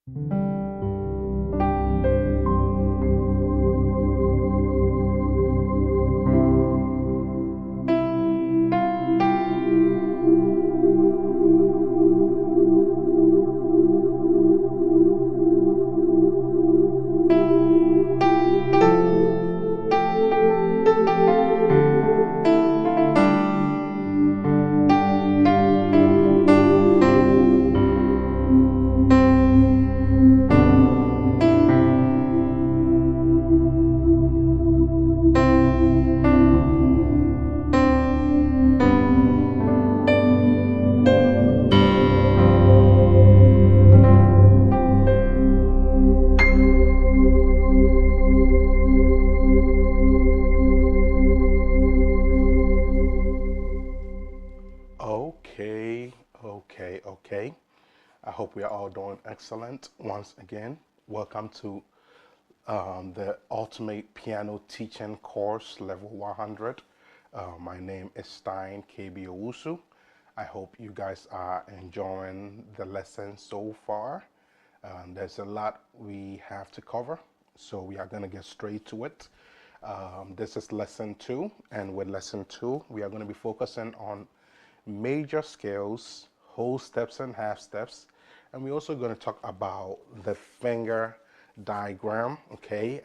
Okay. I hope we are all doing excellent. Once again, welcome to the Ultimate Piano Teaching Course Level 100. My name is Stein KB Owusu. I hope you guys are enjoying the lesson so far. There's a lot we have to cover, so we are going to get straight to it. This is lesson 2, and with lesson 2, we are going to be focusing on major scales, whole steps and half steps, and we're also going to talk about the finger diagram. Okay,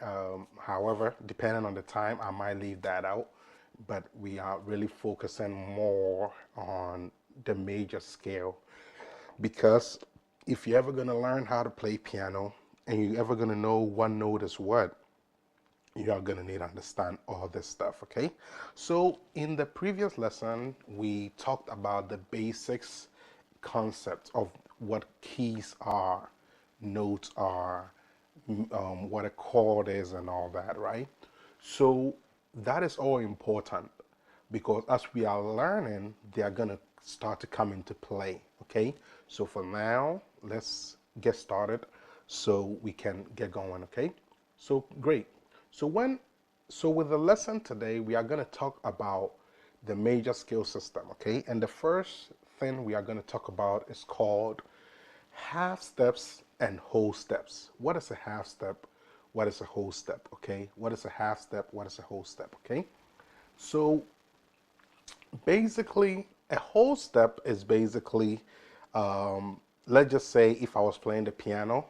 however, depending on the time, I might leave that out, but we are really focusing more on the major scale, because if you're ever going to learn how to play piano and you're ever going to know what note is what, you are going to need to understand all this stuff. Okay, so in the previous lesson we talked about the basics concept of what keys are, notes are, what a chord is, and all that, right? So that is all important, because as we are learning, they are going to start to come into play. Okay, so for now, let's get started so we can get going. Okay, so great. So with the lesson today, we are going to talk about the major scale system. Okay, and the first thing we are going to talk about is called half steps and whole steps. What is a half step? What is a whole step? Okay, what is a half step? What is a whole step? Okay, so basically a whole step is basically, let's just say if I was playing the piano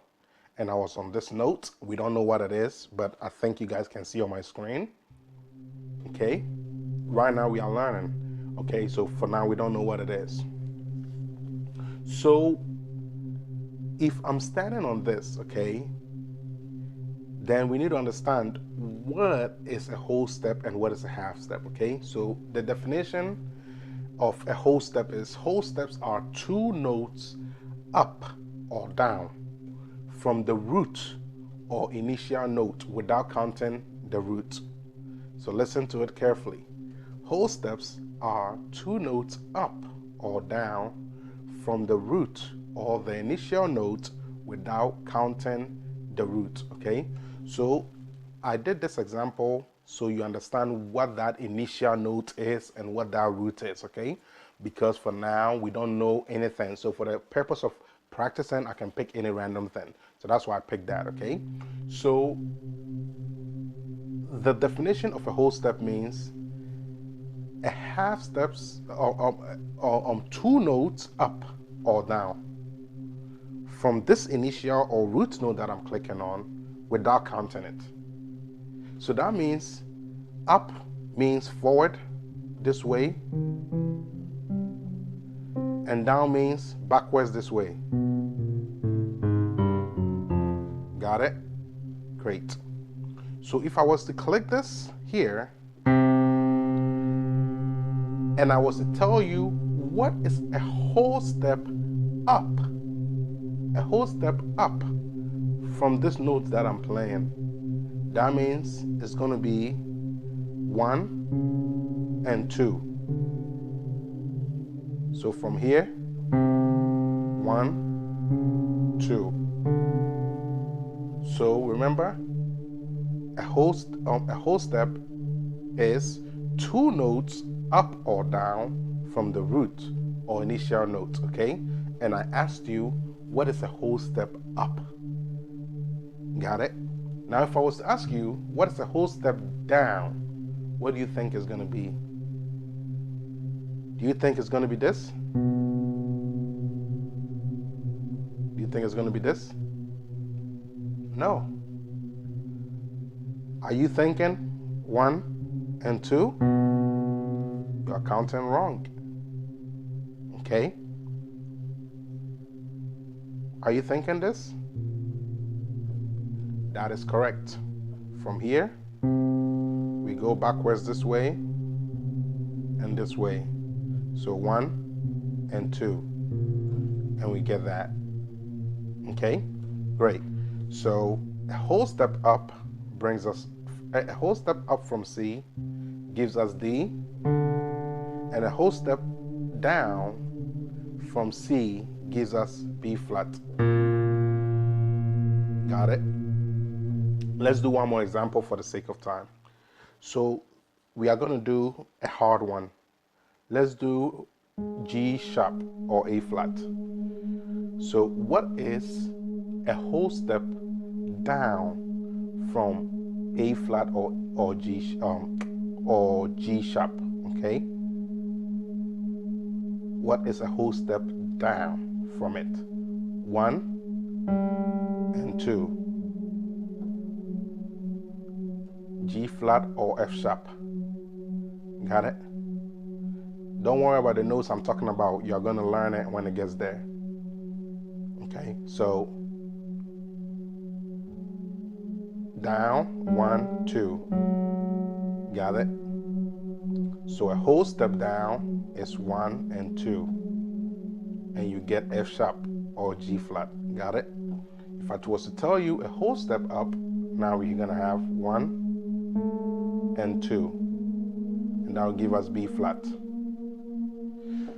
and I was on this note, we don't know what it is, but I think you guys can see on my screen. Okay, right now we are learning. Okay, so for now we don't know what it is. So if I'm standing on this, okay, then we need to understand what is a whole step and what is a half step. Okay, so the definition of a whole step is whole steps are two notes up or down from the root or initial note without counting the root. So listen to it carefully. Whole steps are two notes up or down from the root or the initial note without counting the root. Okay, so I did this example so you understand what that initial note is and what that root is. Okay, because for now we don't know anything, so for the purpose of practicing I can pick any random thing, so that's why I picked that. Okay, so the definition of a whole step means a half steps or two notes up or down from this initial or root note that I'm clicking on without counting it. So that means up means forward this way, and down means backwards this way. Got it? Great. So if I was to click this here and I was to tell you what is a whole step up, a whole step up from this note that I'm playing, that means it's going to be 1 and 2. So from here, 1, 2. So remember, a whole step is two notes up or down from the root or initial note. Okay, and I asked you, what is a whole step up? Got it? Now, if I was to ask you, what is a whole step down? What do you think is going to be? Do you think it's going to be this? Do you think it's going to be this? No. Are you thinking 1 and 2? You're counting wrong. Okay? Are you thinking this? That is correct. From here, we go backwards this way and this way. So 1 and 2. And we get that. Okay? Great. So a whole step up brings us, a whole step up from C gives us D, and a whole step down from C gives us B flat. Got it? Let's do one more example for the sake of time. So we are going to do a hard one. Let's do G sharp or A flat. So what is a whole step down from A flat or G sharp? Okay. What is a whole step down from it? 1 and 2. G flat or F sharp. Got it? Don't worry about the notes I'm talking about. You're going to learn it when it gets there. Okay, so down, 1, 2. Got it? So a whole step down is 1 and 2. And you get F sharp or G flat. Got it? If I was to tell you a whole step up, now we're going to have 1 and 2. And that will give us B flat.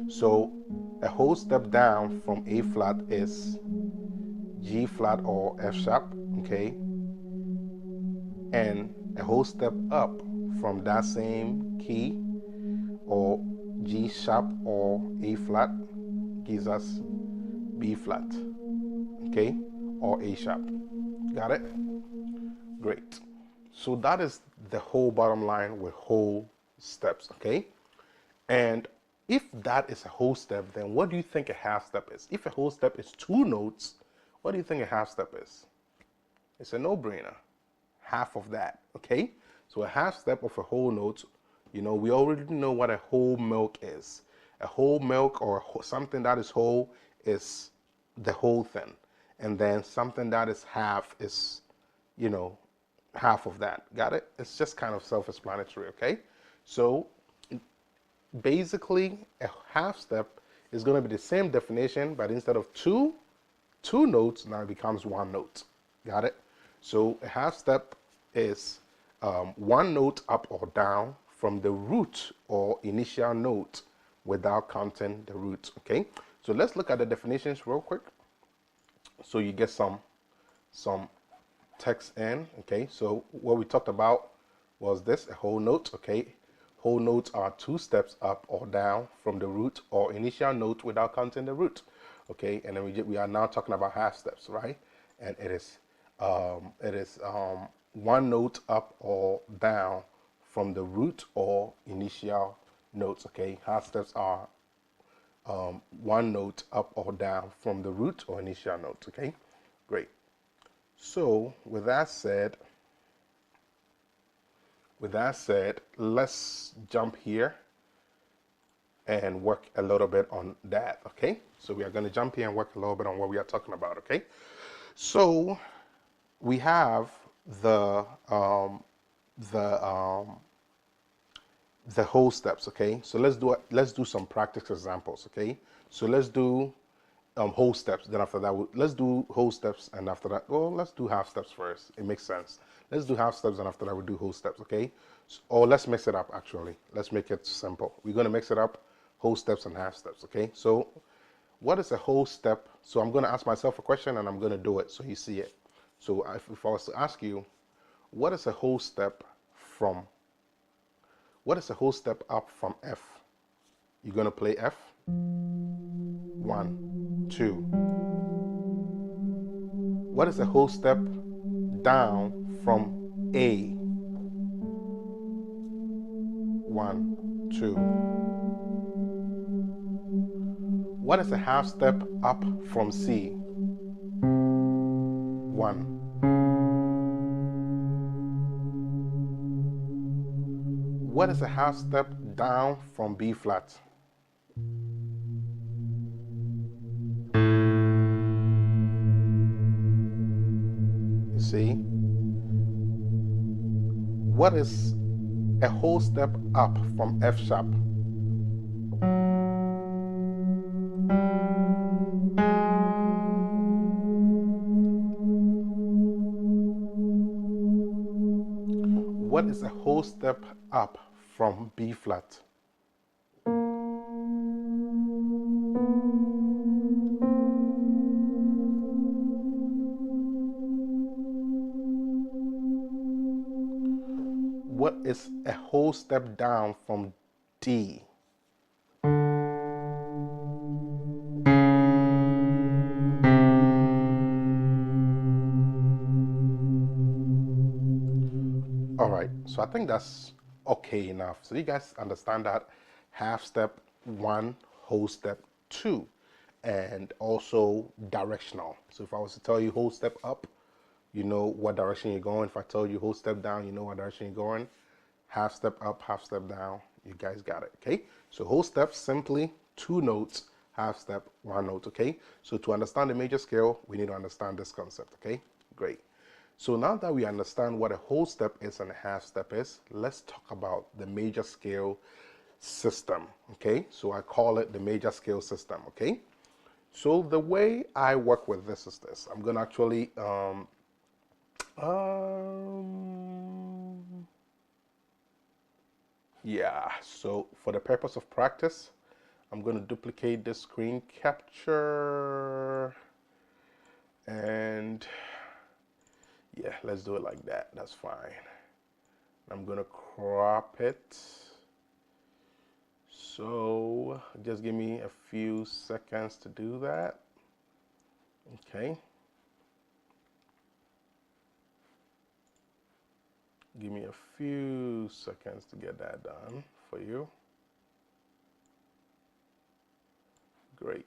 So a whole step down from A flat is G flat or F sharp, okay? And a whole step up from that same key or G sharp or A flat gives us B flat, okay? Or A sharp. Got it? Great. So that is the whole bottom line with whole steps, okay? And if that is a whole step, then what do you think a half step is? If a whole step is 2 notes, what do you think a half step is? It's a no-brainer. Half of that, okay? So a half step of a whole note, you know, we already know what a whole milk is. A whole milk or something that is whole is the whole thing. And then something that is half is, you know, half of that. Got it? It's just kind of self-explanatory, okay? So basically, a half step is going to be the same definition, but instead of two notes, now it becomes 1 note. Got it? So a half step is 1 note up or down from the root or initial note without counting the root. Okay? So let's look at the definitions real quick. So you get some text in. Okay? So what we talked about was this, a whole note. Okay? Whole notes are 2 steps up or down from the root or initial note without counting the root. Okay, and then we are now talking about half steps, right? And it is 1 note up or down from the root or initial notes. Okay, half steps are 1 note up or down from the root or initial note. Okay, great. So with that said, let's jump here and work a little bit on that, okay? So we are going to jump here and work a little bit on what we are talking about, okay? So we have the whole steps, okay? So let's do some practice examples, okay? So let's do whole steps. Then after that, let's do whole steps, and after that, well, let's do half steps first. It makes sense. Let's do half steps, and after that, we'll do whole steps, okay? Or let's mix it up, actually. Let's make it simple. We're going to mix it up, whole steps and half steps, okay? So what is a whole step? So I'm going to ask myself a question, and I'm going to do it so you see it. So if I was to ask you, what is a whole step up from F? You're going to play F. 1, 2. What is a whole step down from A. 1, 2. What is a half step up from C? 1. What is a half step down from B flat? You see? What is a whole step up from F sharp? What is a whole step up from B flat? What is a whole step down from D? All right, so I think that's okay enough. So you guys understand that half step 1, whole step 2, and also directional. So if I was to tell you whole step up, you know what direction you're going. If I tell you whole step down, you know what direction you're going. Half step up, half step down, you guys got it, okay? So whole step, simply 2 notes, half step, 1 note, okay? So to understand the major scale, we need to understand this concept, okay? Great. So now that we understand what a whole step is and a half step is, let's talk about the major scale system, okay? So I call it the major scale system, okay? So the way I work with this is this. I'm going to actually, yeah, so for the purpose of practice, I'm going to duplicate this screen capture and yeah, let's do it like that. That's fine. I'm going to crop it. So just give me a few seconds to do that. Okay. Give me a few seconds to get that done for you. Great.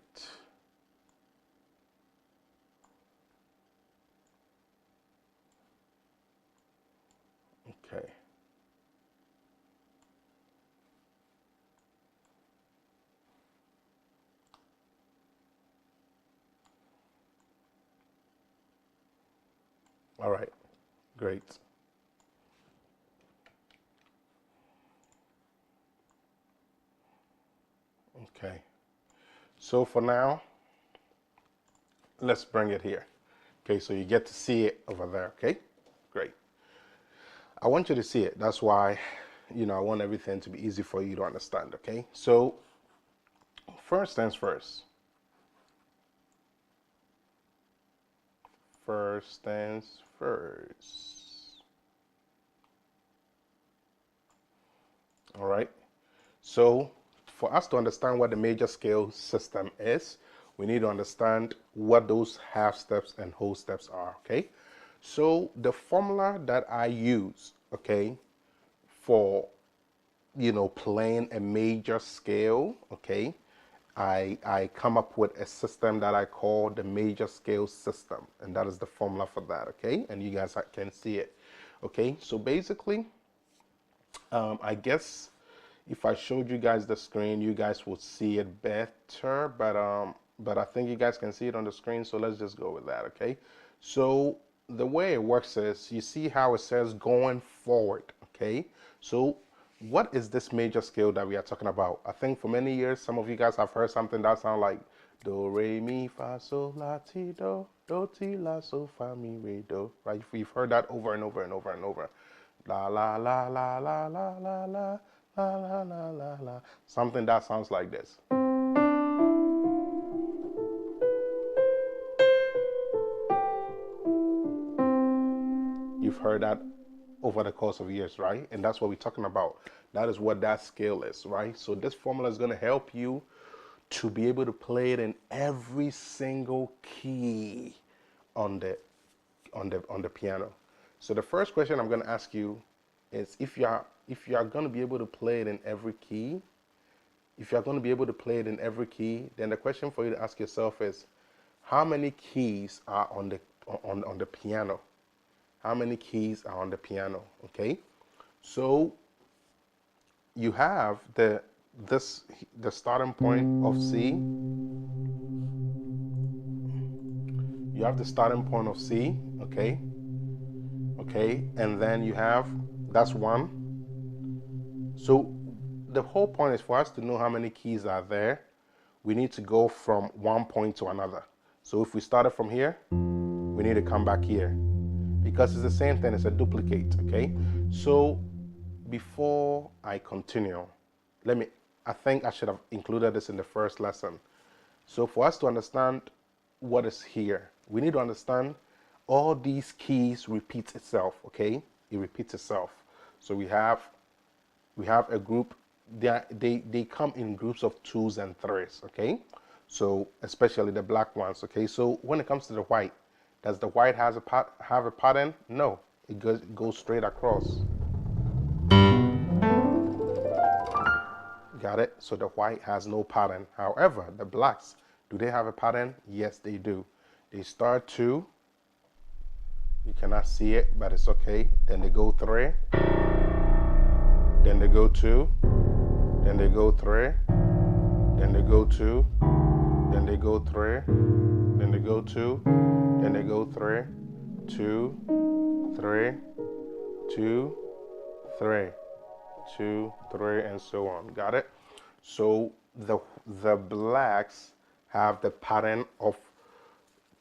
Okay. All right. Great. Okay. So for now, let's bring it here. Okay, so you get to see it over there, okay? Great. I want you to see it. That's why, I want everything to be easy for you to understand, okay? So, first things first. First things first. All right? So, for us to understand what the major scale system is, we need to understand what those half steps and whole steps are, okay? So the formula that I use, okay, for, playing a major scale, okay, I come up with a system that I call the major scale system, and that is the formula for that, okay? And you guys can see it, okay? So basically, I guess if I showed you guys the screen, you guys would see it better, but I think you guys can see it on the screen, so let's just go with that, okay? So the way it works is, you see how it says going forward, okay? So what is this major scale that we are talking about? I think for many years, some of you guys have heard something that sounds like do, re, mi, fa, sol, la, ti, do, ti, la, so, fa, mi, re, do, right? We've heard that over and over and over and over. La, la, la, la, la, la, la, la. La, la, la, la, la. Something that sounds like this. You've heard that over the course of years, right? And that's what we're talking about. That is what that scale is, right? So this formula is going to help you to be able to play it in every single key on the piano. So the first question I'm going to ask you is if you are going to be able to play it in every key, then the question for you to ask yourself is, how many keys are on the piano? How many keys are on the piano? Okay, so you have the starting point of C. You have the starting point of C. Okay, and then you have, that's one. So the whole point is for us to know how many keys are there. We need to go from one point to another. So if we started from here, we need to come back here, because it's the same thing, it's a duplicate. Okay, so before I continue, I think I should have included this in the first lesson. So for us to understand what is here, we need to understand all these keys repeat itself. Okay, it repeats itself. So we have a group. They come in groups of 2s and 3s. Okay, so especially the black ones. Okay, so when it comes to the white, does the white have a pattern? No, it goes straight across. Got it? So the white has no pattern. However, the blacks, do they have a pattern? Yes, they do. They start 2. You cannot see it, but it's okay. Then they go 3. Then they go 2. Then they go 3. Then they go 2. Then they go 3. Then they go 2. Then they go 3. 2, 3, 2, 3. 2, 3, and so on. Got it? So the blacks have the pattern of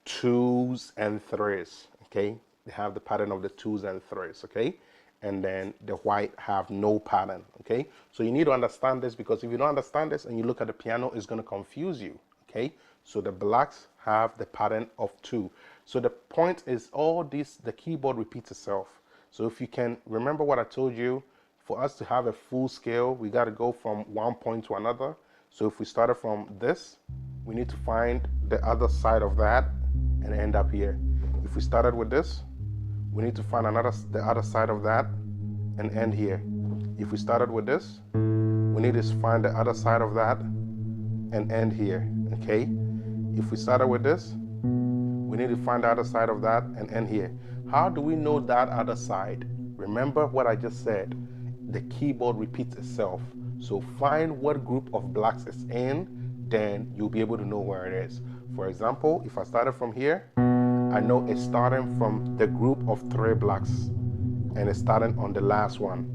2s and 3s. Okay, they have the pattern of the 2s and 3s. Okay, and then the white have no pattern. Okay, so you need to understand this, because if you don't understand this and you look at the piano, it's going to confuse you. Okay, so the blacks have the pattern of 2. So the point is, the keyboard repeats itself. So if you can remember what I told you, for us to have a full scale, we got to go from one point to another. So if we started from this, we need to find the other side of that and end up here. If we started with this, we need to find the other side of that and end here. If we started with this, we need to find the other side of that and end here. Okay? If we started with this, we need to find the other side of that and end here. How do we know that other side? Remember what I just said. The keyboard repeats itself. So find what group of blacks it's in, then you'll be able to know where it is. For example, if I started from here, I know it's starting from the group of 3 blacks and it's starting on the last one.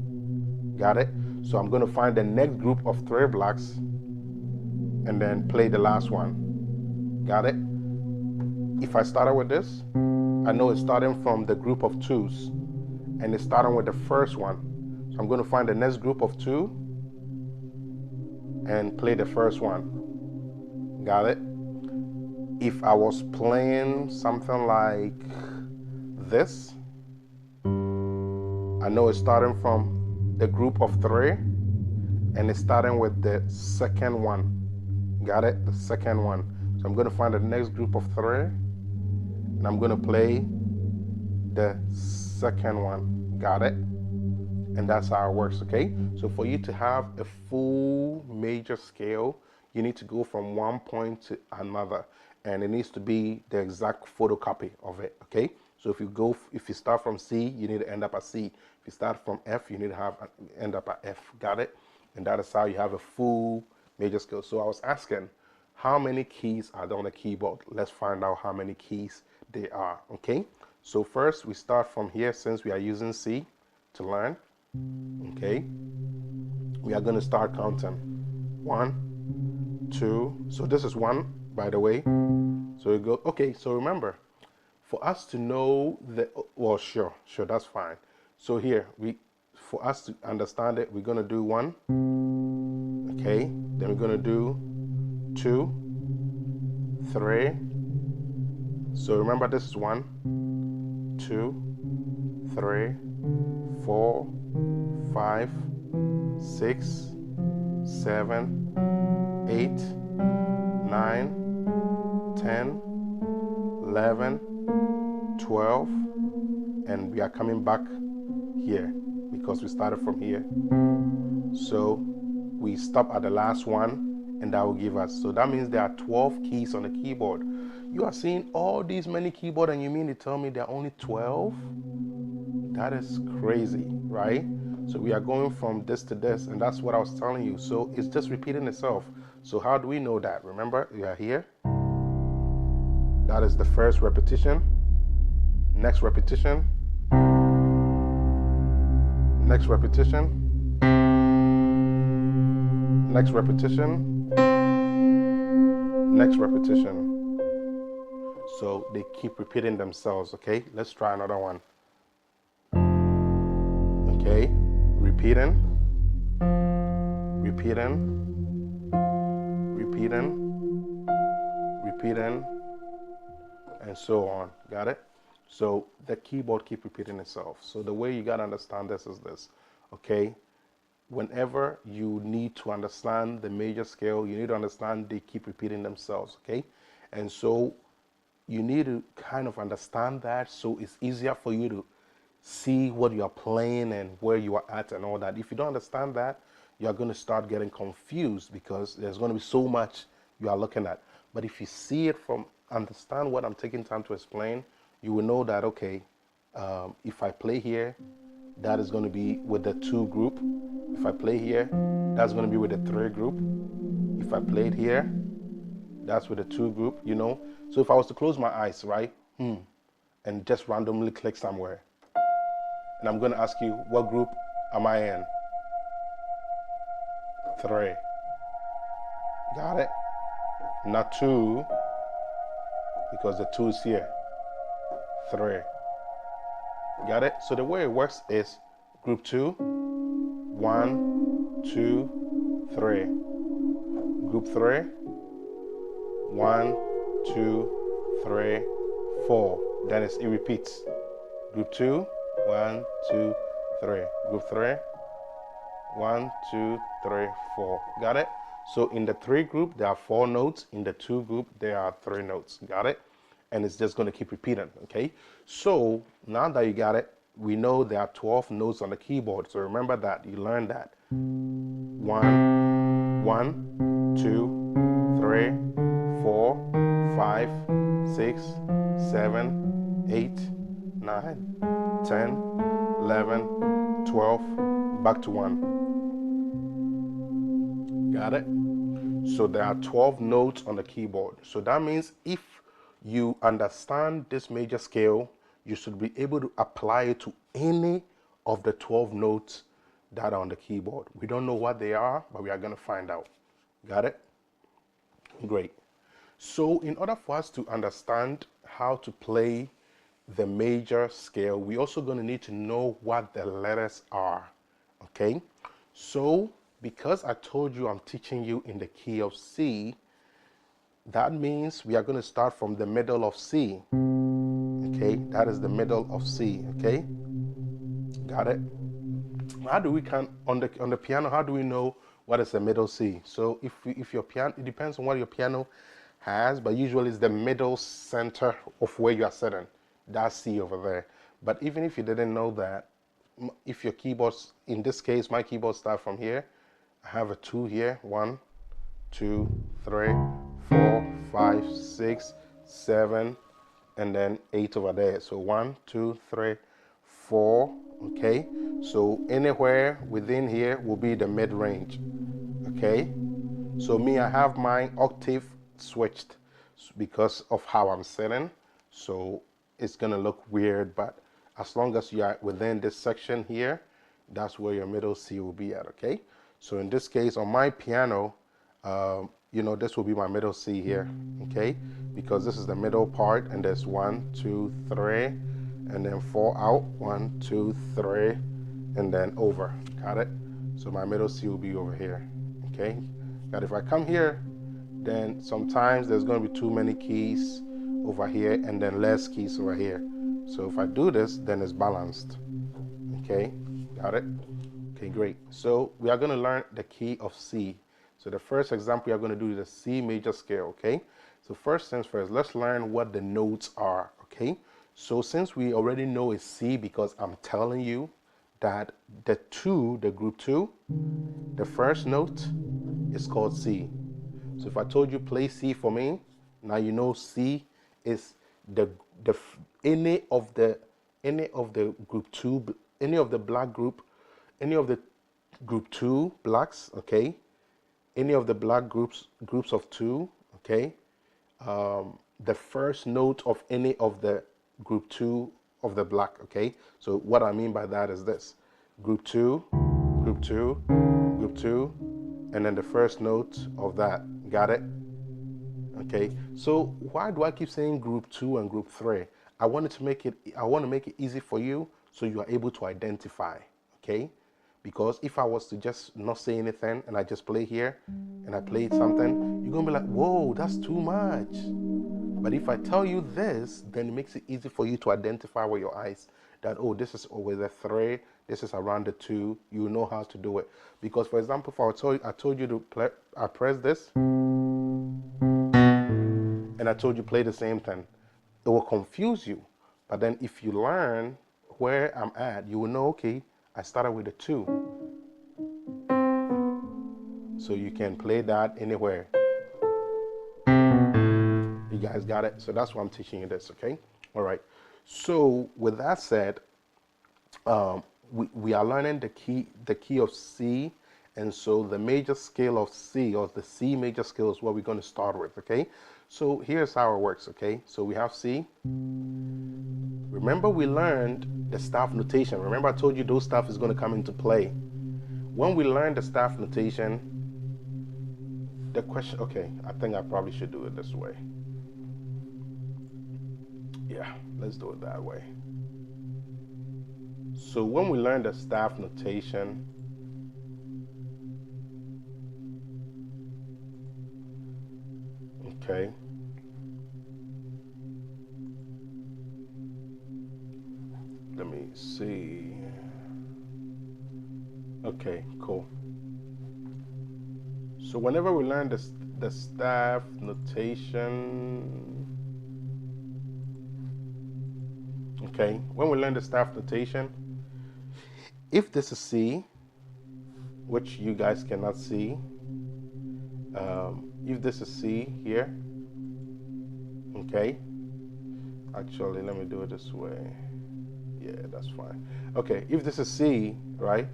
Got it? So I'm going to find the next group of 3 blacks and then play the last one. Got it? If I started with this, I know it's starting from the group of 2s and it's starting with the first one. So I'm going to find the next group of 2 and play the first one. Got it? If I was playing something like this, I know it's starting from the group of 3 and it's starting with the second one. Got it? The second one. So I'm going to find the next group of 3 and I'm going to play the second one. Got it? And that's how it works. Okay, so for you to have a full major scale, you need to go from one point to another, and it needs to be the exact photocopy of it. Okay, so if you start from C, you need to end up at C. If you start from F, you need to end up at F. Got it? And that is how you have a full major scale. So I was asking, how many keys are there on the keyboard? Let's find out how many keys they are. Okay, so first we start from here, since we are using C to learn. Okay, we are going to start counting. 1, 2. So this is 1, by the way. So we go. Okay, so remember, for us to know well, sure, that's fine. So here for us to understand it, we're going to do 1. Okay, then we're going to do 2, 3. So remember, this is 1, 2, 3, 4, 5, 6, 7, 8, 9, 10, 11, 12, and we are coming back here because we started from here. So we stop at the last one, and that will give us. So that means there are 12 keys on the keyboard. You are seeing all these many keyboards, and you mean to tell me there are only 12? That is crazy, right? So we are going from this to this, and that's what I was telling you. So it's just repeating itself. So how do we know that? Remember, we are here. That is the first repetition. Next repetition. Next repetition. Next repetition. Next repetition. So they keep repeating themselves, okay? Let's try another one. Okay, repeating, repeating, repeating, repeating, and so on. Got it? So the keyboard keep repeating itself. So the way you got to understand this is this, okay? Whenever you need to understand the major scale, you need to understand they keep repeating themselves, okay? And so you need to kind of understand that so it's easier for you to see what you are playing and where you are at and all that. If you don't understand that, you are going to start getting confused because there's going to be so much you are looking at. But if you see it from, understand what I'm taking time to explain, you will know that, okay, if I play here, that is going to be with the 2 group. If I play here, that's going to be with the 3 group. If I played here, that's with the 2 group, you know. So if I was to close my eyes, right, and just randomly click somewhere, and I'm going to ask you, what group am I in? 3. Got it? Not 2, because the 2 is here. 3. Got it? So the way it works is group 2, 1, 2, 3. Group 3, 1, 2, 3, 4. Then it repeats. Group 2, 1, 2, 3. Group 3, 1, 2, 3, 4. Got it? So in the 3 group, there are 4 notes. In the 2 group, there are 3 notes. Got it? And it's just going to keep repeating, okay? So now that you got it, we know there are 12 notes on the keyboard. So remember that. You learned that. 1, 1, 2, 3, 4, 5, 6, 7, 8, 9, 10, 11, 12, back to 1. Got it? So there are 12 notes on the keyboard. So that means if you understand this major scale, you should be able to apply it to any of the 12 notes that are on the keyboard. We don't know what they are, but we are going to find out. Got it? Great. So in order for us to understand how to play the major scale, we're also going to need to know what the letters are. Okay? So because I told you I'm teaching you in the key of C, that means we are going to start from the middle of C. Okay, that is the middle of C. Okay, got it? How do we on the piano? How do we know what is the middle C? So if your piano, it depends on what your piano has, but usually it's the middle center of where you are sitting. That's C over there. But even if you didn't know that, if your keyboards, in this case, my keyboard start from here. I have a 2 here. 1, 2, 3, 4, 5, 6, 7, and then 8 over there. So 1, 2, 3, 4. Okay. So anywhere within here will be the mid range. Okay. So me, I have my octave switched because of how I'm sitting. So it's gonna look weird, but as long as you are within this section here, that's where your middle C will be at. Okay. So in this case, on my piano, you know, this will be my middle C here, okay? Because this is the middle part, and there's 1, 2, 3, and then 4 out, 1, 2, 3, and then over. Got it? So my middle C will be over here, okay? But if I come here, then sometimes there's going to be too many keys over here, and then less keys over here. So if I do this, then it's balanced, okay? Got it? Okay, great. So we are going to learn the key of C. So the first example we are going to do is the C major scale, okay? So first things first, let's learn what the notes are, okay? So since we already know it's C because I'm telling you that the group 2, the first note is called C. So if I told you play C for me, now you know C is the any of the group 2, any of the black group, any of the group 2 blacks, okay? Any of the black groups of 2, okay? The first note of any of the group 2 of the black, okay? So what I mean by that is this: group 2, group 2, group 2, and then the first note of that. Got it? Okay. So why do I keep saying group 2 and group 3? I want to make it easy for you so you are able to identify, okay? Because if I was to just not say anything and I just play here and I played something, you're going to be like, whoa, that's too much. But if I tell you this, then it makes it easy for you to identify with your eyes that, oh, this is with a 3, this is around the 2, you know how to do it. Because, for example, if I told you to play, I press this, and I told you play the same thing, it will confuse you. But then if you learn where I'm at, you will know, okay, I started with a 2. So you can play that anywhere. You guys got it? So that's why I'm teaching you this, okay? All right. So with that said, we are learning the key of C, and so the major scale of C, or the C major scale, is what we're going to start with, okay? So here's how it works, okay? So we have C. Remember we learned the staff notation. Remember I told you those staff is going to come into play. When we learn the staff notation, the question, okay, I think I probably should do it this way. Yeah, let's do it that way. So when we learn the staff notation, okay, let me see. Okay, cool. So whenever we learn the staff notation, okay, when we learn the staff notation, if this is C, which you guys cannot see, if this is C here, okay, actually let me do it this way. Yeah, that's fine. Okay, if this is C, right,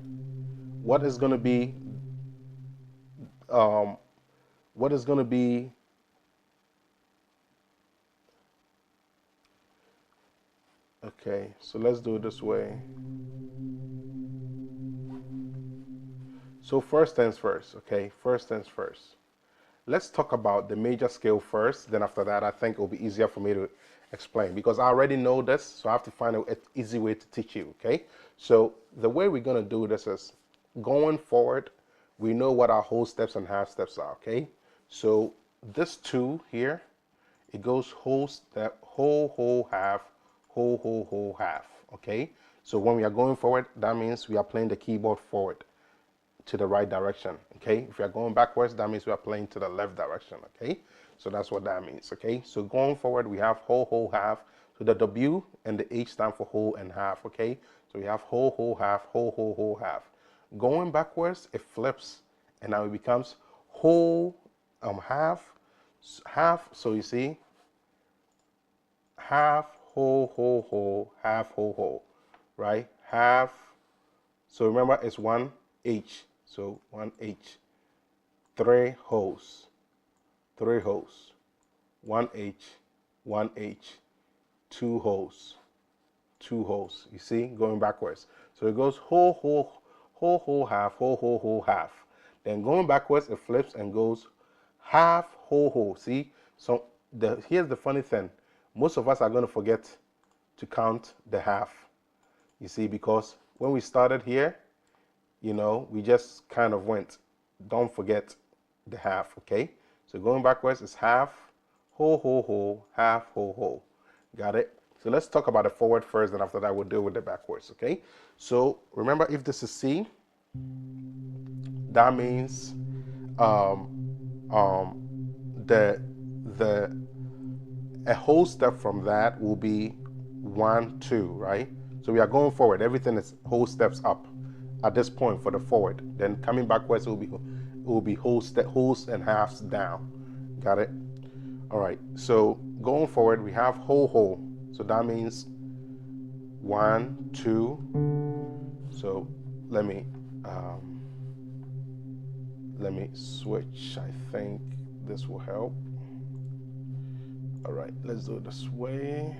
what is going to be okay, so let's do it this way. So first things first, okay, first things first. Let's talk about the major scale first, then after that I think it will be easier for me to explain, because I already know this, so I have to find an easy way to teach you, okay? So the way we're going to do this is, going forward, we know what our whole steps and half steps are, okay? So this 2 here, it goes whole step, whole, half, whole, half, okay? So when we are going forward, that means we are playing the keyboard forward to the right direction, okay? If we are going backwards, that means we are playing to the left direction, okay? So that's what that means, okay? So going forward, we have whole, half. So the W and the H stand for whole and half, okay? So we have whole, half, whole, half. Going backwards, it flips, and now it becomes whole, half, so you see, half, whole, half, whole, right? Half, so remember it's 1 H, so 1 H, 3 holes, 1 H, 1 H, 2 holes, 2 holes. You see, going backwards. So it goes whole, half, half. Then going backwards, it flips and goes half, whole. See, so here's the funny thing. Most of us are going to forget to count the half. You see, because when we started here, you know, we just kind of went. Don't forget the half, okay? So going backwards is half, whole, half, whole. Got it? So let's talk about the forward first, and after that we'll deal with the backwards, okay? So remember, if this is C, that means a whole step from that will be 1, 2, right? So we are going forward. Everything is whole steps up at this point for the forward. Then coming backwards, it will be wholes and halves down. Got it? All right. So going forward, we have whole. So that means 1, 2. So let me switch. I think this will help. All right, let's do it this way.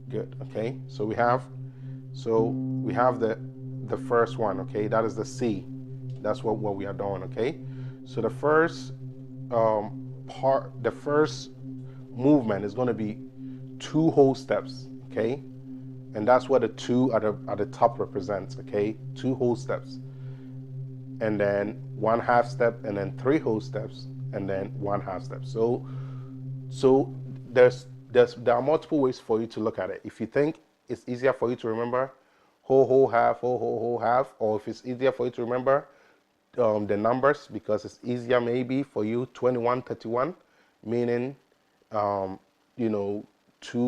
Good. Okay. So we have the first one. Okay, that is the C. That's what we are doing. Okay. So the first the first movement is going to be 2 whole steps. Okay, and that's what the 2 at the top represents. Okay, 2 whole steps, and then 1 half step, and then 3 whole steps, and then 1 half step. So there are multiple ways for you to look at it. If you think it's easier for you to remember whole, half, whole, half, or if it's easier for you to remember the numbers, because it's easier maybe for you 21, 31, meaning 2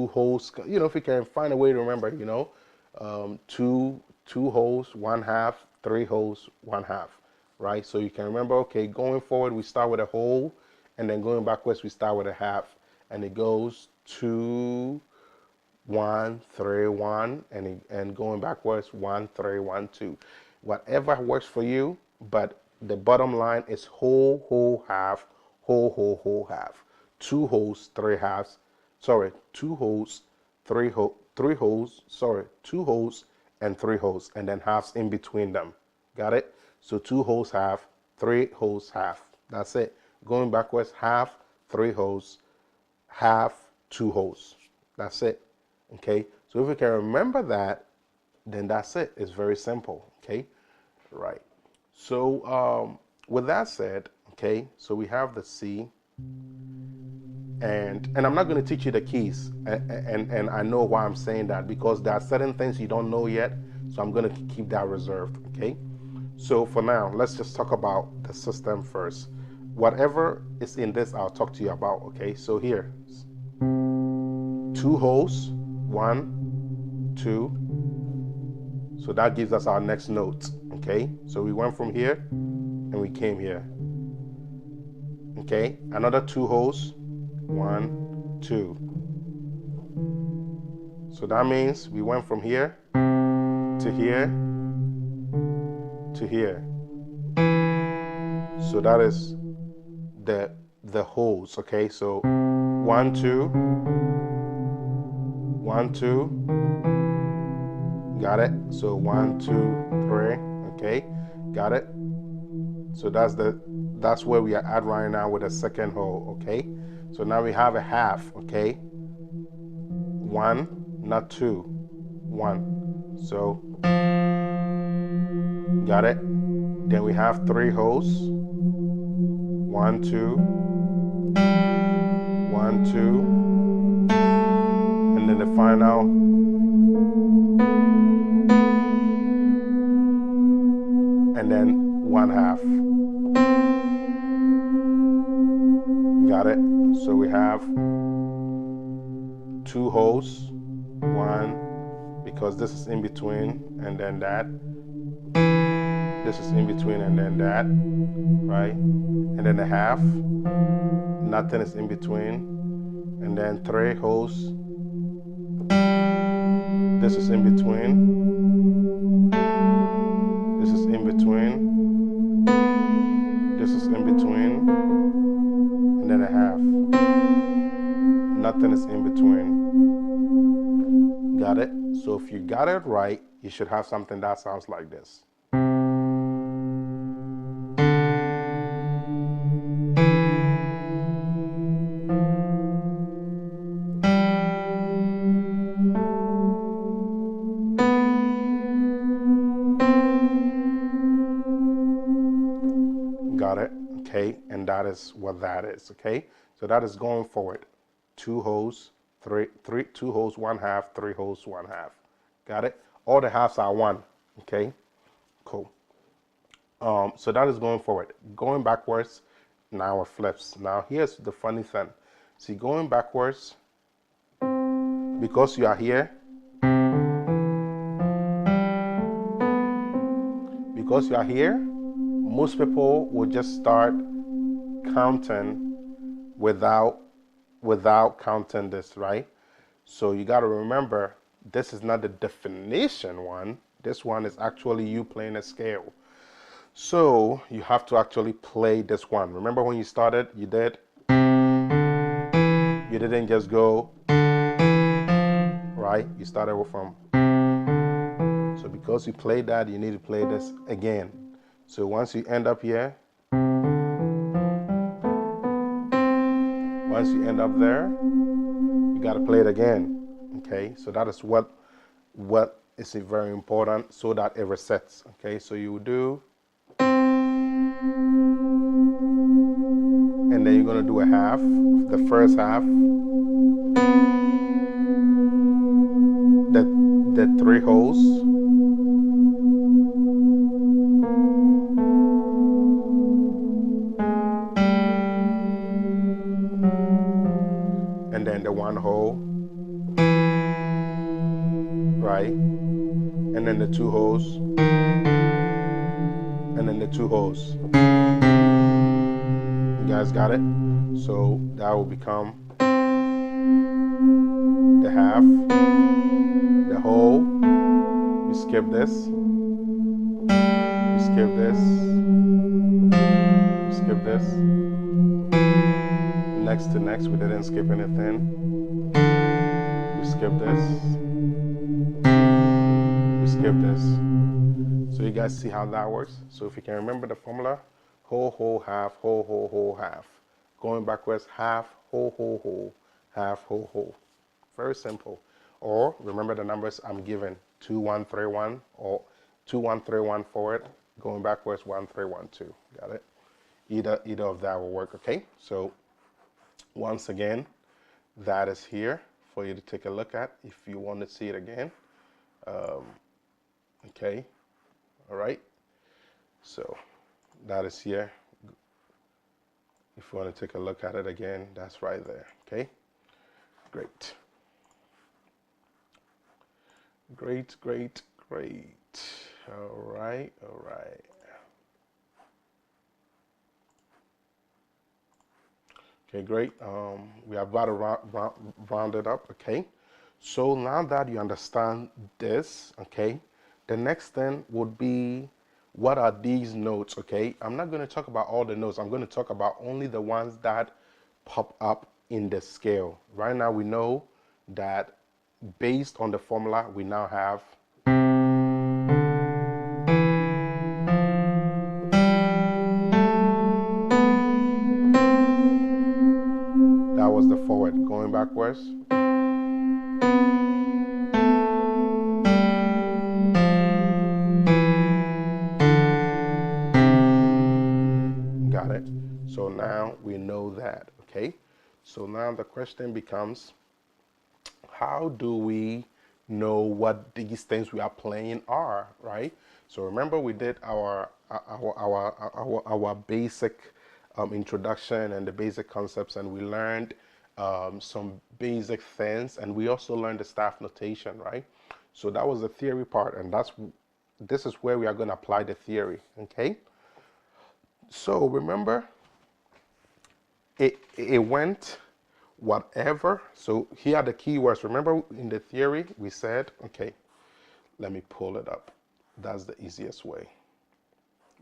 wholes. If you can find a way to remember, 2 wholes, 1 half, 3 wholes, 1 half, right? So you can remember, okay, going forward we start with a whole, and then going backwards we start with a half, and it goes 2, 1, 3, 1, and going backwards 1, 3, 1, 2. Whatever works for you, but the bottom line is whole, half, whole, half. 2 wholes, 3 halves. Sorry, 2 wholes, 3 wholes. Sorry, 2 wholes and 3 wholes, and then halves in between them. Got it? So 2 wholes, half, 3 wholes, half. That's it. Going backwards, half, 3 wholes, half, 2 wholes. That's it. Okay. So if you can remember that, then that's it. It's very simple. Okay. Right. So with that said, okay, so we have the C, and I'm not going to teach you the keys, and I know why I'm saying that, because there are certain things you don't know yet, so I'm going to keep that reserved. Okay. So for now, let's just talk about the system first. Whatever is in this, I'll talk to you about. Okay. So here, 2 wholes, 1, 2. So that gives us our next note. Okay, so we went from here and we came here. Okay, another 2 wholes, 1, 2. So that means we went from here to here to here. So that is the wholes. Okay, so 1, 2, 1, 2. Got it? So 1, 2, 3. Okay, got it? So that's where we are at right now with the second hole. Okay, so now we have a half. Okay, 1, not 2, 1. So got it? Then we have 3 holes. 1, 2, 1, 2, and then the final. And then 1 half. Got it? So we have 2 holes, 1, because this is in between, and then that. This is in between, and then that, right? And then a half. Nothing is in between. And then 3 holes. This is in between. This is in between. This is in between. And then a half. Nothing is in between. Got it? So if you got it right, you should have something that sounds like this. Got it? Okay, and that is what that is. Okay, so that is going forward. 2 holes, 2 holes, 1 half, 3 holes, 1 half. Got it? All the halves are 1. Okay, cool. So that is going forward. Going backwards, now it flips. Now here's the funny thing. See, going backwards, because you are here, most people will just start counting without counting this, right? So you got to remember, this is not the definition one. This one is actually you playing a scale. So you have to actually play this one. Remember when you started, you didn't just go, right? You started from, so because you played that, you need to play this again. So once you end up here, once you end up there, you got to play it again. Okay, so that is what is very important, so that it resets. Okay, so you do, and then you're going to do a half, the first half, the 3 holes, and then the 1 hole, right? And then the 2 holes, and then the 2 holes. You guys got it? So that will become the half, the hole. We skip this, we skip this, we skip this. Next to next, we didn't skip anything. We skip this, we skip this. So you guys see how that works? So if you can remember the formula, whole, whole, half, whole, whole, whole, half. Going backwards, half, whole, whole, whole, half, whole, whole. Very simple. Or remember the numbers I'm given, 2, 1, 3, 1, or 2, 1, 3, 1 forward. Going backwards, 1, 3, 1, 2. Got it? Either of that will work, okay? So once again, that is here for you to take a look at if you want to see it again. Okay, all right. So that is here. If you want to take a look at it again, that's right there, okay? Great. Great, great, great. All right, all right. Okay, great. We are about to round it up, okay? So now that you understand this, okay, the next thing would be, what are these notes, okay? I'm not going to talk about all the notes. I'm going to talk about only the ones that pop up in the scale. Right now we know that based on the formula, we now have that was the forward. Going backwards, got it? So now we know that, okay? So now the question becomes, how do we know what these things we are playing are, right? So remember we did our basic introduction and the basic concepts, and we learned some basic things, and we also learned the staff notation, right? So that was the theory part, and this is where we are going to apply the theory, okay? So remember, it went whatever. So here are the keywords. Remember in the theory we said, okay, let me pull it up. That's the easiest way.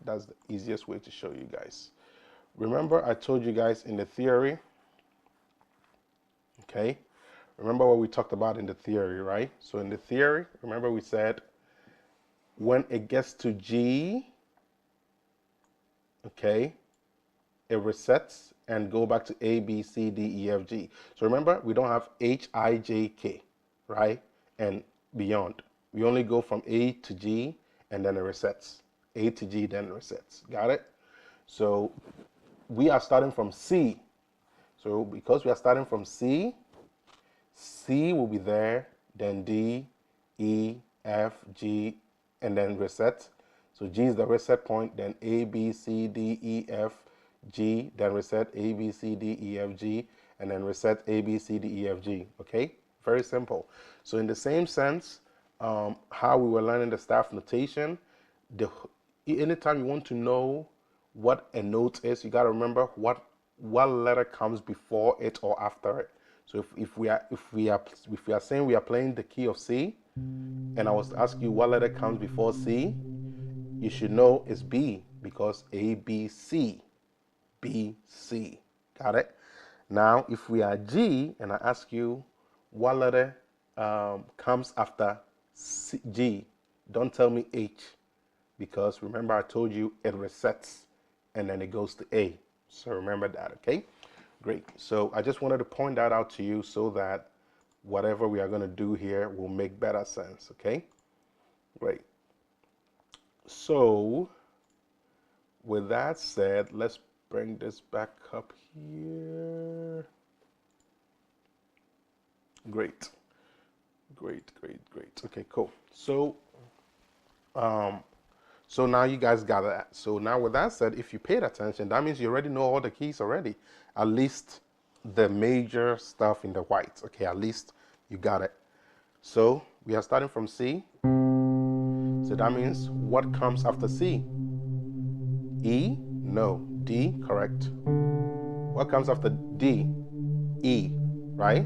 That's the easiest way to show you guys. Remember I told you guys in the theory, okay, remember what we talked about in the theory, right? So in the theory, remember we said when it gets to G, okay, it resets and go back to A, B, C, D, E, F, G. So remember, we don't have H, I, J, K, right? And beyond. We only go from A to G, and then it resets. A to G, then it resets. Got it? So we are starting from C. So because we are starting from C, C will be there, then D, E, F, G, and then reset. So G is the reset point, then A, B, C, D, E, F, G, then reset A, B, C, D, E, F, G, and then reset A, B, C, D, E, F, G, okay? Very simple. So in the same sense, how we were learning the staff notation, anytime you want to know what a note is, you got to remember what letter comes before it or after it. So if we are saying we are playing the key of C, and I was to ask you what letter comes before C, you should know it's B, because A, B, C. B, C. Got it? Now, if we are G, and I ask you what letter comes after C, G, don't tell me H, because remember I told you it resets and then it goes to A. So remember that, okay? Great. So I just wanted to point that out to you so that whatever we are going to do here will make better sense, okay? Great. So with that said, let's bring this back up here. Great. Great. Okay, cool. So so now you guys got that. So now with that said, if you paid attention, that means you already know all the keys already. At least the major stuff in the white. Okay, at least you got it. So we are starting from C. So that means what comes after C? E? No. D? Correct. What comes after D? E, right?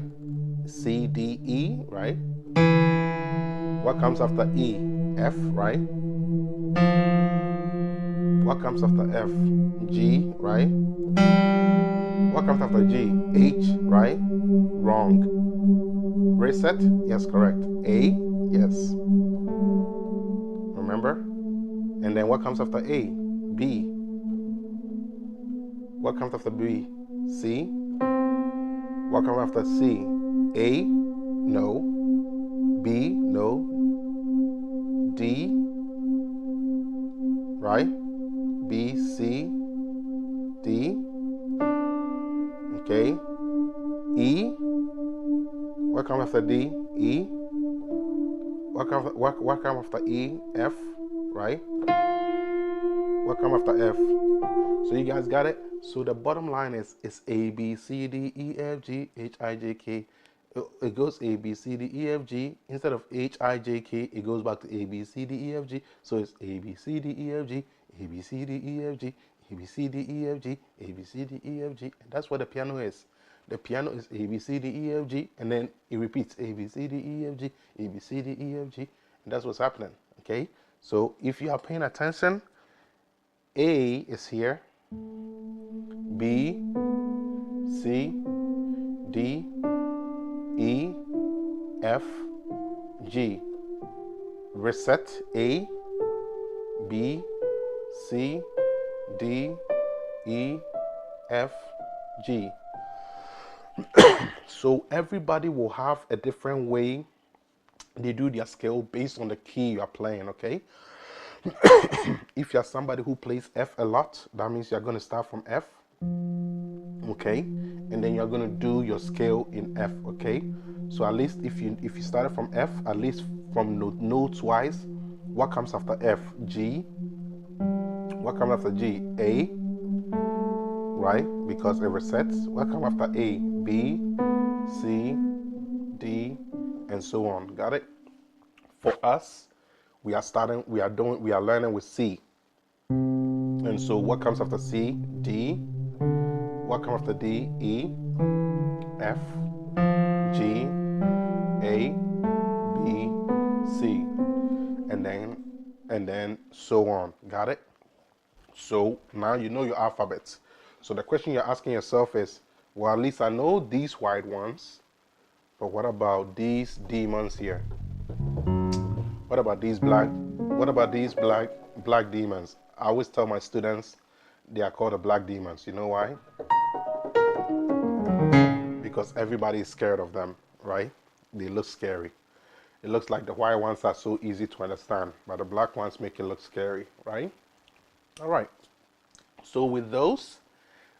C, D, E, right? What comes after E? F, right? What comes after F? G, right? What comes after G? H, right? Wrong. Reset? Yes, correct. A? Yes. Remember? And then what comes after A? B. What comes after B? C. What comes after C? A? No. B? No. D? Right? B, C, D. Okay. E. What comes after D? E. What comes after E? F. Right? What comes after F? So you guys got it? So the bottom line is A, B, C, D, E, F, G, H, I, J, K. It goes A, B, C, D, E, F, G. Instead of H, I, J, K, it goes back to A, B, C, D, E, F, G. So it's A, B, C, D, E, F, G, A, B, C, D, E, F, G, A, B, C, D, E, F, G, A, B, C, D, E, F, G. And that's what the piano is. The piano is A, B, C, D, E, F, G. And then it repeats A, B, C, D, E, F, G, A, B, C, D, E, F, G. And that's what's happening, okay? So if you are paying attention, A is here. B, C, D, E, F, G. Reset A, B, C, D, E, F, G. So everybody will have a different way they do their scale based on the key you are playing, okay? If you're somebody who plays F a lot, that means you're going to start from F, okay, and then you're going to do your scale in F, okay? So at least if you started from F, at least from notes wise, what comes after F? G. What comes after G? A, right? Because it resets. What comes after A? B, C, D, and so on. Got it? For us, we are learning with C. And so what comes after C? D. What comes after D? E, F, G, A, B, C. And then so on. Got it? So now you know your alphabet. So the question you're asking yourself is, well, at least I know these white ones, but what about these demons here? What about these black demons? I always tell my students they are called the black demons. You know why? Because everybody is scared of them, right? They look scary. It looks like the white ones are so easy to understand, but the black ones make it look scary, right? All right. So with those,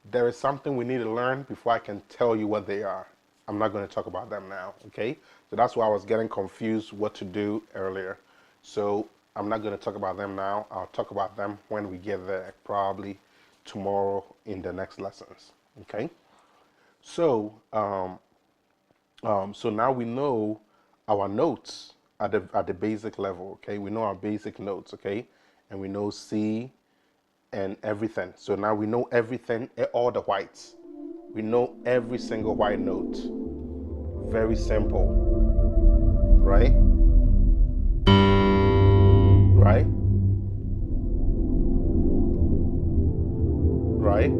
there is something we need to learn before I can tell you what they are. I'm not going to talk about them now, okay? So that's why I was getting confused what to do earlier. So I'm not going to talk about them now. I'll talk about them when we get there, probably tomorrow in the next lessons, okay? So So now we know our notes at the basic level. Okay, we know our basic notes. Okay, and we know C and everything. So now we know everything, all the whites. We know every single white note. Very simple, right? Right? Right?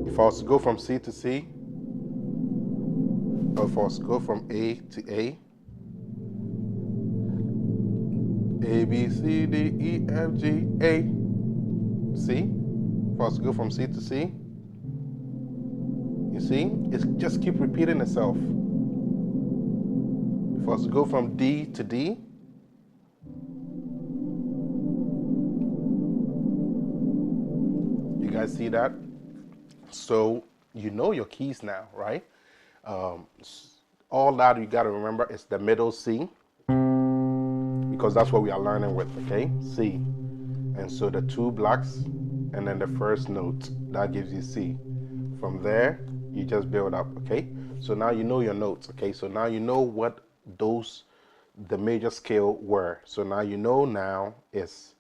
If I was to go from C to C, or if I was to go from A to A, B, C, D, E, F, G, A, C. If I was to go from C to C, you see, it just keep repeating itself. If I was to go from D to D, you guys see that? So you know your keys now, right? All that you got to remember is the middle C, because that's what we are learning with, okay? C. And so the two blacks and then the first note, that gives you C. From there, you just build up, okay? So now you know your notes, okay? So now you know what the major scale were. So now you know now is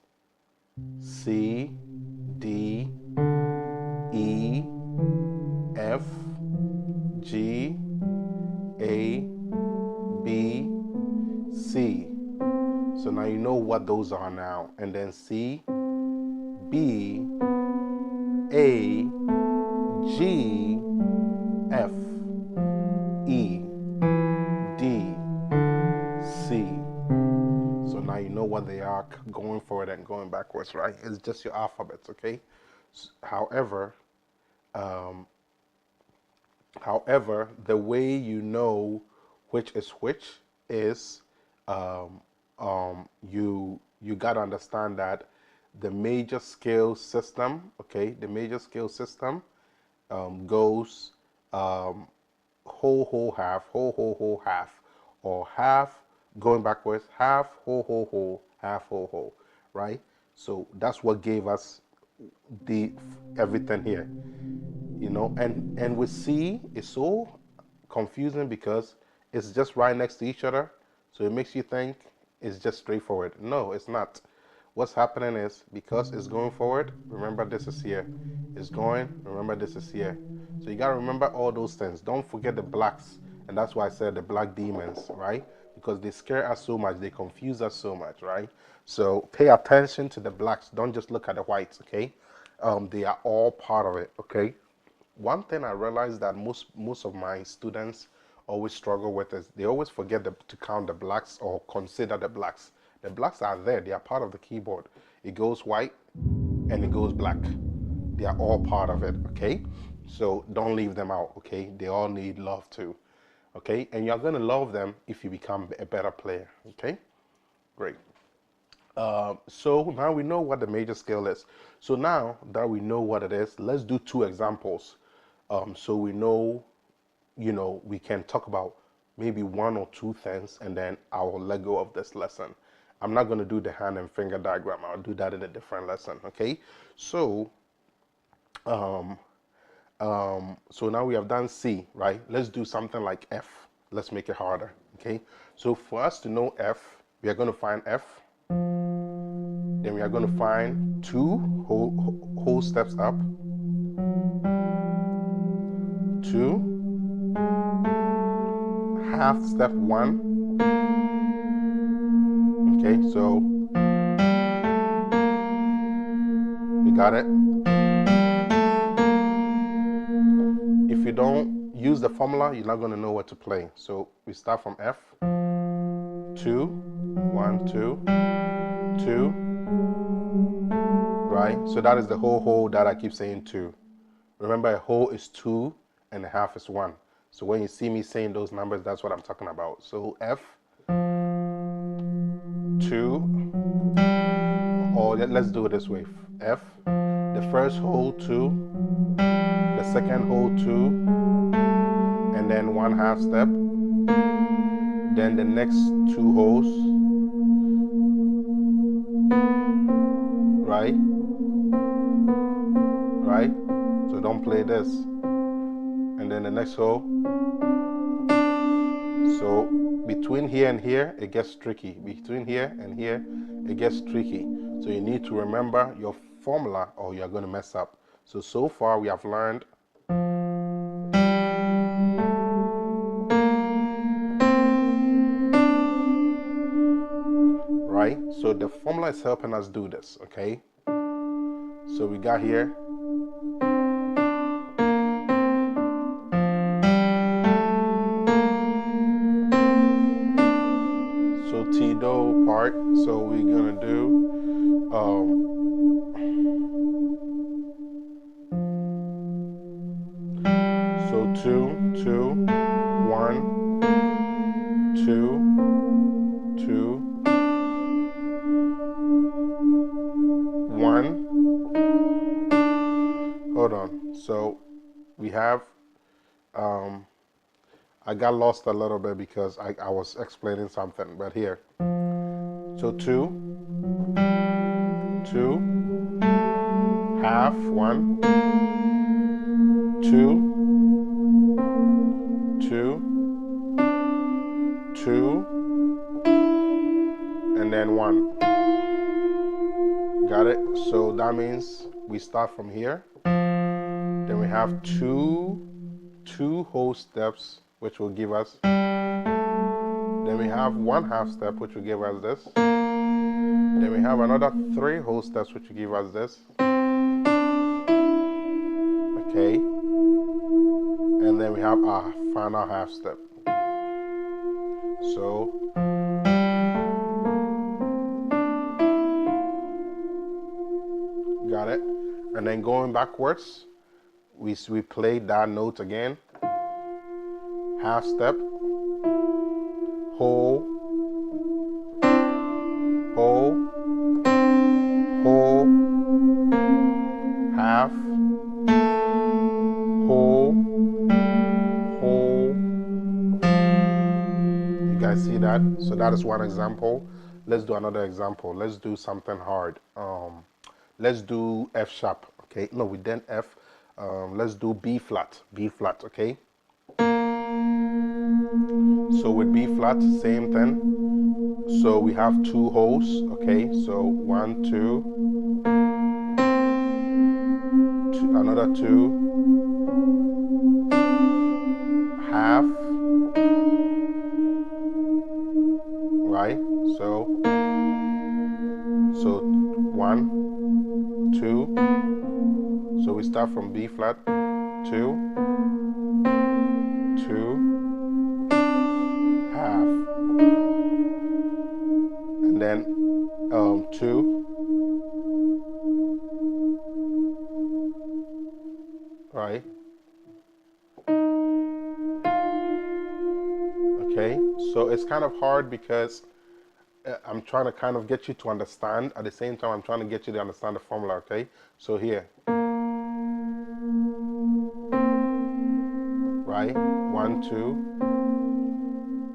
C, D, E, F, G, A, B, C. So now you know what those are now. And then C, B, A, G, F, E, D, C. So now you know what they are going forward and going backwards, right? It's just your alphabets, okay? However, the way you know which is which is you got to understand that the major scale system, okay, the major scale system goes whole, half, whole, half, or half going backwards, half, whole, half, whole, right? So that's what gave us everything here, you know. And with C, it's so confusing because it's just right next to each other, so it makes you think it's just straightforward. No, it's not. What's happening is, because it's going forward, remember this is here. It's going, remember this is here. So you got to remember all those things. Don't forget the blacks. And that's why I said the black demons, right? Because they scare us so much, they confuse us so much, right? So pay attention to the blacks. Don't just look at the whites, okay? They are all part of it, okay? One thing I realized that most of my students always struggle with is they always forget to count the blacks or consider the blacks. The blacks are there. They are part of the keyboard. It goes white and it goes black. They are all part of it, okay? So don't leave them out, okay? They all need love too, okay? And you're going to love them if you become a better player, okay? Great. So now we know what the major scale is. So now that we know what it is, let's do two examples. So we know, we can talk about maybe one or two things, and then I will let go of this lesson. I'm not going to do the hand and finger diagram. I'll do that in a different lesson, okay? So, so now we have done C, right? Let's do something like F. Let's make it harder, okay? So for us to know F, we are going to find F. Then we are going to find two whole steps up. 2, half step 1. Okay, so you got it. If you don't use the formula, you're not going to know what to play. So we start from F. 2, 1, 2, 2. Right? So that is the whole that I keep saying 2. Remember, a whole is 2 and a half is 1. So when you see me saying those numbers, that's what I'm talking about. So F, 2, or let's do it this way. F, the first whole 2, the second whole 2, and then 1 half step. Then the next 2 wholes, right? Right? So don't play this. And then the next hole, So between here and here, it gets tricky. Between here and here, it gets tricky. So you need to remember your formula or you're going to mess up. So far we have learned right? So the formula is helping us do this, okay? So we got here. So T do part, so we're gonna do so 2, 2, 1, 2, 2, 1. Hold on. So we have I got lost a little bit because I was explaining something, but here. So 2, 2, half, 1, 2, 2, 2, and then 1. Got it? So that means we start from here. Then we have two whole steps, which will give us. Then we have 1 half step, which will give us this. Then we have another 3 whole steps, which will give us this. Okay. And then we have our final half step. So got it? And then going backwards, we played that note again. Half step, whole, whole, whole, half, whole, whole. You guys see that? So that is one example. Let's do another example. Let's do something hard. Let's do F sharp. Okay, no, we didn't F. Let's do B flat. B flat. Okay. So with B flat, same thing. So we have 2 holes. Okay. So 1, 2, another 2, half. Right. So 1, 2. So we start from B flat, 2, 2, half, and then 2, right? Okay, so it's kind of hard because I'm trying to kind of get you to understand. At the same time, I'm trying to get you to understand the formula, okay? So here, right? 1, 2,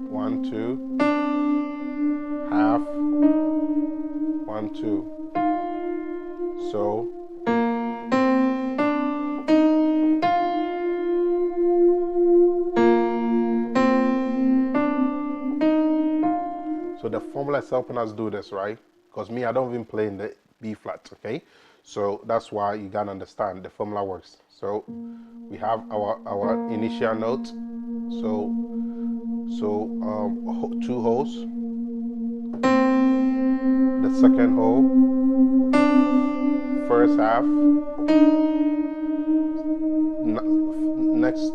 1, 2, half, 1, 2. So the formula is helping us do this, right? Because me, I don't even play in the B flat, okay? So that's why you gotta understand the formula works. So we have our initial note. So 2 holes. The second hole. First half. Next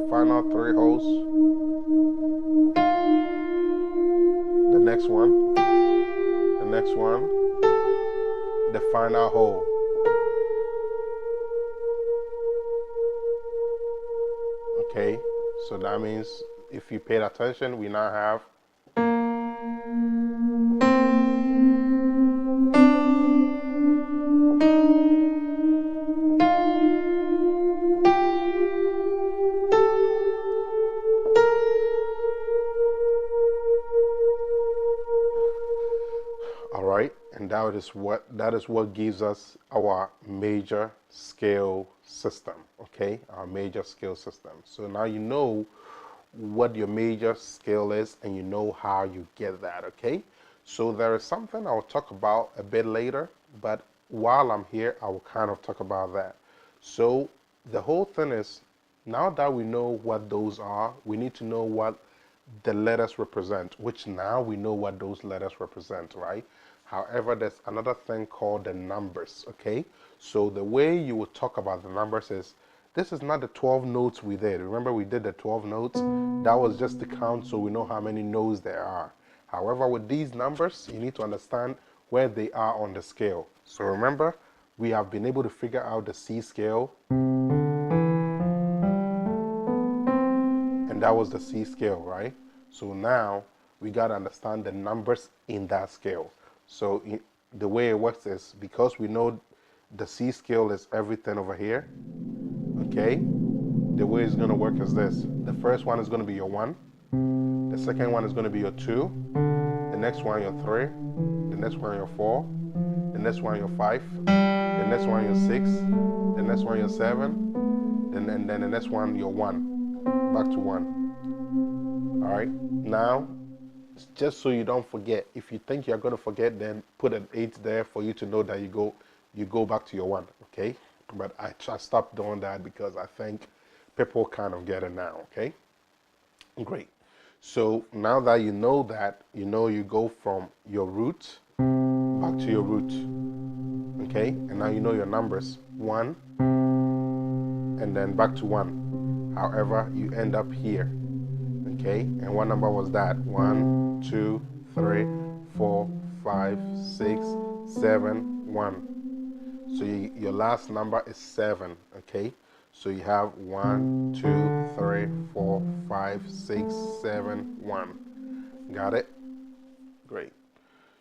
final 3 holes. The next one, the final hole. Okay, so that means if you paid attention, we now have and that is what gives us our major scale system, okay? Our major scale system. So now you know what your major scale is and you know how you get that, okay? So there is something I'll talk about a bit later, but while I'm here, I will kind of talk about that. So the whole thing is, now that we know what those are, we need to know what the letters represent, which now we know what those letters represent, right? However, there's another thing called the numbers, okay? So the way you would talk about the numbers is, this is not the 12 notes we did. Remember we did the 12 notes? That was just the count so we know how many notes there are. However, with these numbers, you need to understand where they are on the scale. So remember, we have been able to figure out the C scale, and that was the C scale, right? So now we got to understand the numbers in that scale. So the way it works is, because we know the C scale is everything over here, okay? The way it's going to work is this. The first one is going to be your 1. The second one is going to be your 2. The next one your 3. The next one your 4. The next one your 5. The next one your 6. The next one your 7. And then the next one your 1. Back to 1. All right. Now, just so you don't forget, if you think you're going to forget, then put an 8 there for you to know that you go back to your 1, okay? But I stopped doing that because I think people kind of get it now, okay? Great. So now that you know that, you go from your root back to your root, okay? And now you know your numbers, 1, and then back to 1. However, you end up here, okay? And what number was that? 1, 2, 3, 4, 5, 6, 7, 1. So your last number is 7, okay? So you have 1, 2, 3, 4, 5, 6, 7, 1. Got it? Great.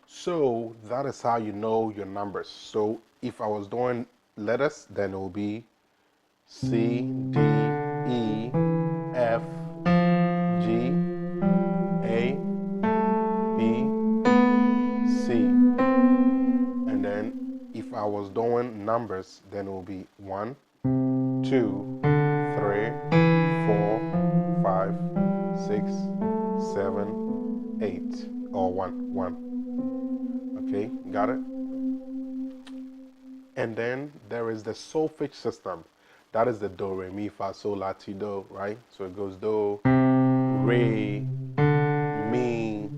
So that is how you know your numbers. So if I was doing letters, then it will be C, D, E, F, G, A, B, C. And then if I was doing numbers, then it will be 1, 2, 3, 4, 5, 6, 7, 8, or 1. Okay, got it? And then there is the solfege system. That is the do, re, mi, fa, sol, la, ti, do, right? So it goes do, re, mi,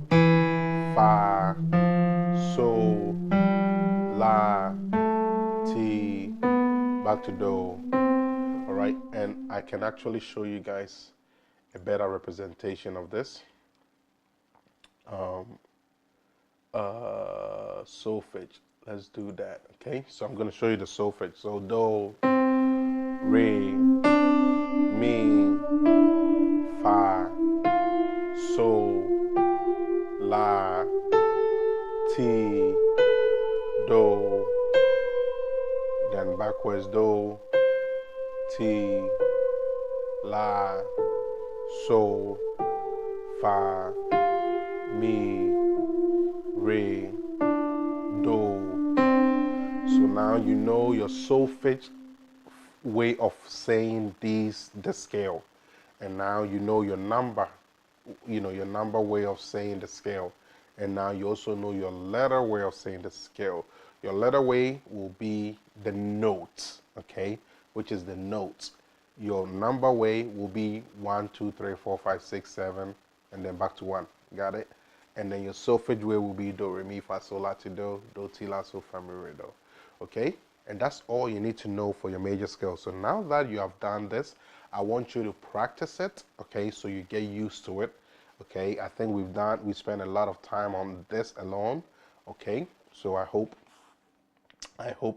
fa, sol, la, ti, back to do. All right, and I can actually show you guys a better representation of this. Solfege. Let's do that, okay? So I'm going to show you the solfege. So do, re, mi, fa, sol, la, ti, do, then backwards do, ti, la, sol, fa, mi, re, do. So now you know your solfege way of saying the scale, and now you know your number, your number way of saying the scale, and now you also know your letter way of saying the scale. Your letter way will be the notes, okay, which is the notes. Your number way will be 1, 2, 3, 4, 5, 6, 7, and then back to 1. Got it? And then your solfege way will be do, re, mi, fa, sol, la, ti, do, ti, la, sol, fa, mi, re, do. Okay? And that's all you need to know for your major scale. So now that you have done this, I want you to practice it, okay, so you get used to it. Okay? I think we spent a lot of time on this alone, okay? So I hope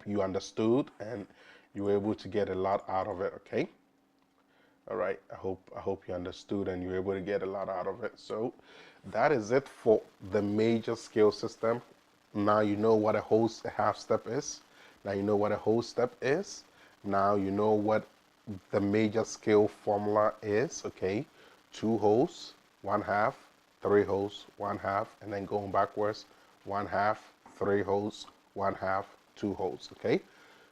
you understood and you were able to get a lot out of it, okay? All right, I hope you understood and you were able to get a lot out of it. So that is it for the major scale system. Now you know what a half step is. Now you know what a whole step is. Now you know what the major scale formula is, okay? 2 wholes, 1/2, 3 wholes, 1/2, and then going backwards, 1/2, 3 wholes, 1/2, 2 wholes, okay?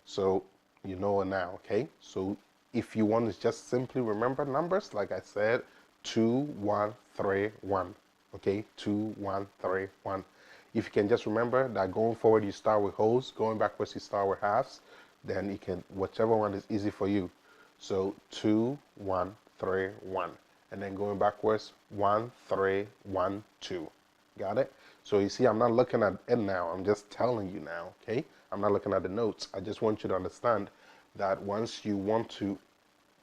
So you know it now, okay? So if you want to just simply remember numbers, like I said, 2131. Okay, 2131. If you can just remember that going forward you start with wholes, going backwards you start with halves, then you can, whichever one is easy for you. So 2131, and then going backwards 1312. Got it? So you see, I'm not looking at it now, I'm just telling you now. Okay, I'm not looking at the notes. I just want you to understand that once you want to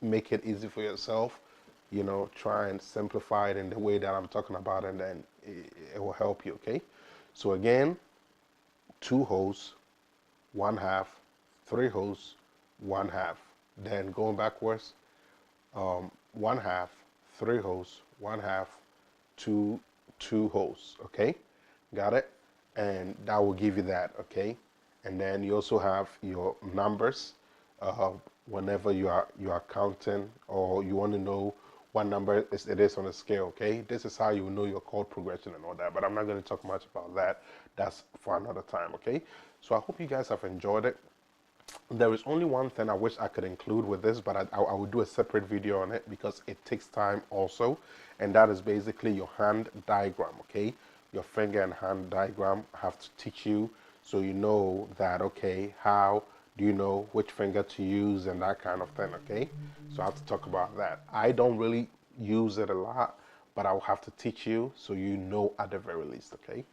make it easy for yourself, you know, try and simplify it in the way that I'm talking about, and then it will help you. Okay, so again, 2 wholes, 1 half, 3 wholes, 1 half. Then going backwards, 1 half, 3 wholes, 1 half, 2 wholes. Okay, got it? And that will give you that. Okay, and then you also have your numbers. Whenever you are counting, or you want to know what number it is on the scale. Okay, this is how you know your chord progression and all that, but I'm not going to talk much about that. That's for another time. Okay, so I hope you guys have enjoyed it. There is only one thing I wish I could include with this, but I will do a separate video on it because it takes time also, and that is basically your hand diagram. Okay, your finger and hand diagram. I have to teach you so you know that, okay, how do you know which finger to use and that kind of thing. Okay, so I have to talk about that. I don't really use it a lot, but I will have to teach you so you know at the very least. Okay,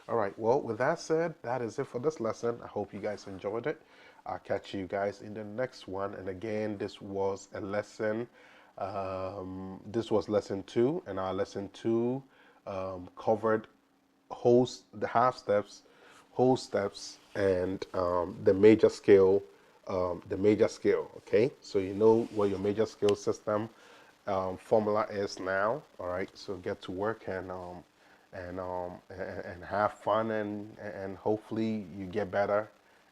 all right, well, with that said, that is it for this lesson. I hope you guys enjoyed it. I'll catch you guys in the next one. And again, this was a lesson. This was lesson 2, and our lesson 2 covered the half steps, whole steps, and the major scale. Okay, so you know what your major scale system formula is now. All right, so get to work and have fun, and hopefully you get better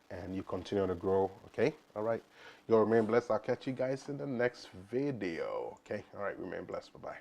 and you continue to grow. Okay, all right, you'll remain blessed. I'll catch you guys in the next video. Okay, all right, remain blessed. Bye bye.